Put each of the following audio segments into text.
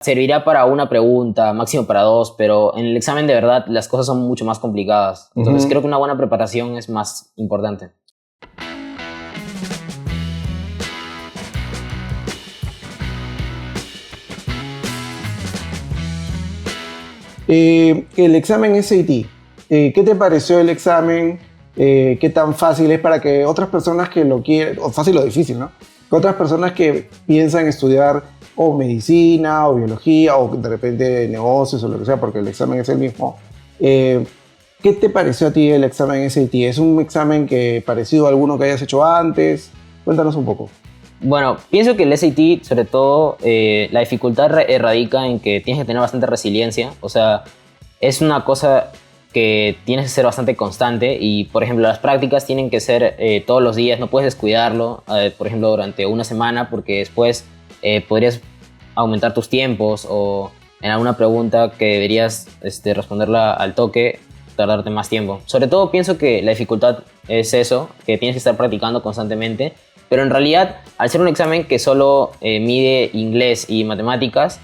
Servirá para una pregunta, máximo para dos, pero en el examen de verdad las cosas son mucho más complicadas. Entonces creo que una buena preparación es más importante. El examen SAT, ¿qué te pareció el examen? ¿Qué tan fácil es para que otras personas que lo quieren, o fácil o difícil, ¿no? Que otras personas que piensan estudiar o medicina o biología o de repente negocios o lo que sea, porque el examen es el mismo. ¿Qué te pareció a ti el examen SAT? ¿Es un examen parecido a alguno que hayas hecho antes? Cuéntanos un poco. Bueno, pienso que el SAT, sobre todo, la dificultad radica en que tienes que tener bastante resiliencia. O sea, es una cosa que tienes que ser bastante constante y, por ejemplo, las prácticas tienen que ser todos los días. No puedes descuidarlo, por ejemplo, durante una semana, porque después podrías aumentar tus tiempos o en alguna pregunta que deberías responderla al toque, tardarte más tiempo. Sobre todo pienso que la dificultad es eso, que tienes que estar practicando constantemente. Pero en realidad, al ser un examen que solo mide inglés y matemáticas,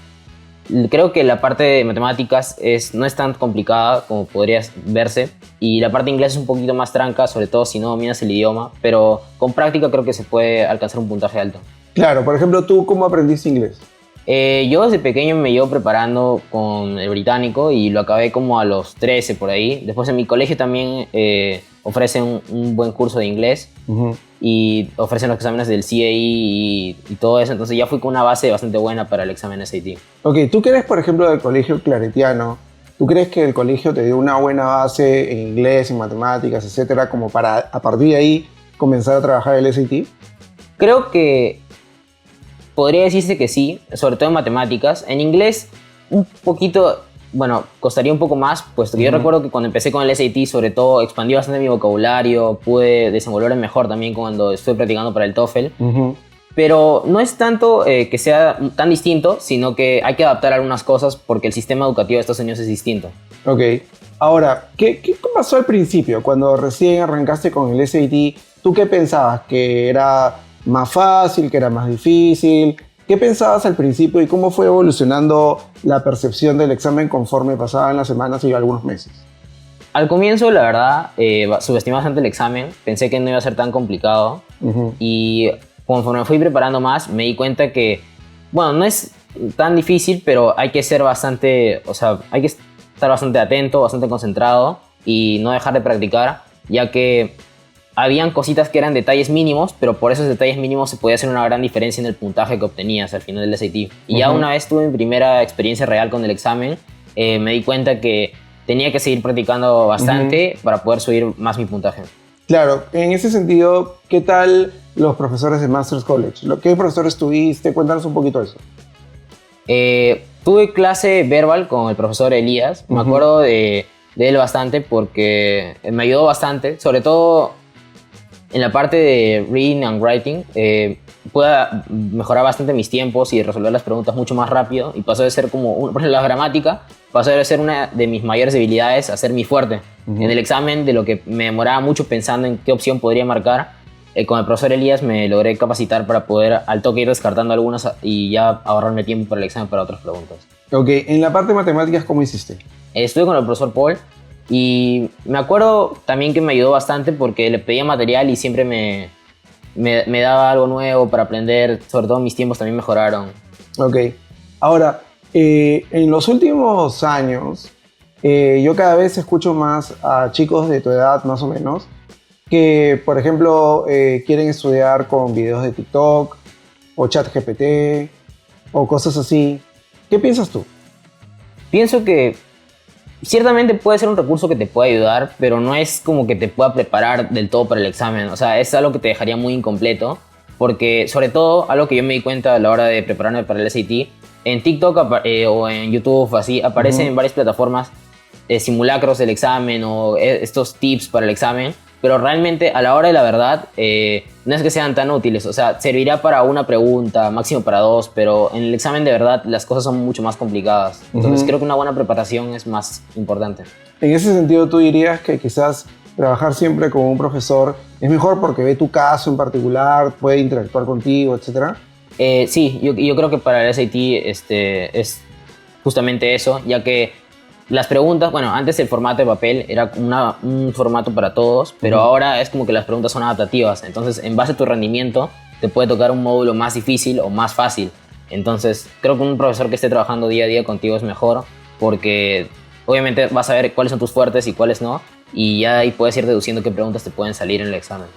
creo que la parte de matemáticas no es tan complicada como podría verse. Y la parte de inglés es un poquito más tranca, sobre todo si no dominas el idioma. Pero con práctica creo que se puede alcanzar un puntaje alto. Claro, por ejemplo, ¿tú cómo aprendiste inglés? Yo desde pequeño me llevo preparando con el británico y lo acabé como a los 13 por ahí. Después en mi colegio también ofrecen un buen curso de inglés. Y ofrecen los exámenes del CAE y todo eso, entonces ya fui con una base bastante buena para el examen SAT. Ok, ¿tú crees, por ejemplo, del colegio claretiano? ¿Tú crees que el colegio te dio una buena base en inglés, en matemáticas, etcétera, como para a partir de ahí comenzar a trabajar el SAT? Creo que podría decirse que sí, sobre todo en matemáticas. En inglés un poquito, bueno, costaría un poco más, puesto que yo recuerdo que cuando empecé con el SAT, sobre todo, expandí bastante mi vocabulario, pude desenvolverme mejor también cuando estoy practicando para el TOEFL. Pero no es tanto que sea tan distinto, sino que hay que adaptar algunas cosas porque el sistema educativo de Estados Unidos es distinto. Ok. Ahora, ¿qué pasó al principio? Cuando recién arrancaste con el SAT, ¿tú qué pensabas? ¿Que era más fácil, que era más difícil? ¿Qué pensabas al principio y cómo fue evolucionando la percepción del examen conforme pasaban las semanas y algunos meses? Al comienzo, la verdad, subestimé bastante el examen. Pensé que no iba a ser tan complicado. Y conforme me fui preparando más, me di cuenta que, bueno, no es tan difícil, pero hay que ser bastante, o sea, hay que estar bastante atento, bastante concentrado y no dejar de practicar, ya que habían cositas que eran detalles mínimos, pero por esos detalles mínimos se podía hacer una gran diferencia en el puntaje que obtenías al final del SAT. Y ya una vez tuve mi primera experiencia real con el examen, me di cuenta que tenía que seguir practicando bastante para poder subir más mi puntaje. Claro, en ese sentido, ¿qué tal los profesores de Masters College? ¿Qué profesores tuviste? Cuéntanos un poquito de eso. Tuve clase verbal con el profesor Elías. Me acuerdo de él bastante porque me ayudó bastante, sobre todo en la parte de reading and writing. Pude mejorar bastante mis tiempos y resolver las preguntas mucho más rápido y pasó de ser como, por ejemplo, la gramática pasó de ser una de mis mayores debilidades a ser mi fuerte. En el examen, de lo que me demoraba mucho pensando en qué opción podría marcar, con el profesor Elías me logré capacitar para poder al toque ir descartando algunas y ya ahorrarme tiempo para el examen para otras preguntas. Ok, en la parte de matemáticas, ¿cómo hiciste? Estuve con el profesor Paul y me acuerdo también que me ayudó bastante porque le pedía material y siempre me daba algo nuevo para aprender. Sobre todo mis tiempos también mejoraron. Ok, ahora, en los últimos años, yo cada vez escucho más a chicos de tu edad, más o menos, que, por ejemplo, quieren estudiar con videos de TikTok o ChatGPT o cosas así. ¿Qué piensas tú? Pienso que ciertamente puede ser un recurso que te puede ayudar, pero no es como que te pueda preparar del todo para el examen. O sea, es algo que te dejaría muy incompleto, porque sobre todo, algo que yo me di cuenta a la hora de prepararme para el SAT, en TikTok o en YouTube, así, aparecen en varias plataformas simulacros del examen o estos tips para el examen, pero realmente a la hora de la verdad no es que sean tan útiles. O sea, servirá para una pregunta, máximo para dos, pero en el examen de verdad las cosas son mucho más complicadas. Entonces creo que una buena preparación es más importante. En ese sentido, ¿tú dirías que quizás trabajar siempre con un profesor es mejor porque ve tu caso en particular, puede interactuar contigo, etcétera? Sí, yo creo que para el SAT justamente eso, ya que las preguntas, bueno, antes el formato de papel era un formato para todos, pero ahora es como que las preguntas son adaptativas. Entonces, en base a tu rendimiento, te puede tocar un módulo más difícil o más fácil. Entonces, creo que un profesor que esté trabajando día a día contigo es mejor, porque obviamente vas a ver cuáles son tus fuertes y cuáles no, y ya ahí puedes ir deduciendo qué preguntas te pueden salir en el examen.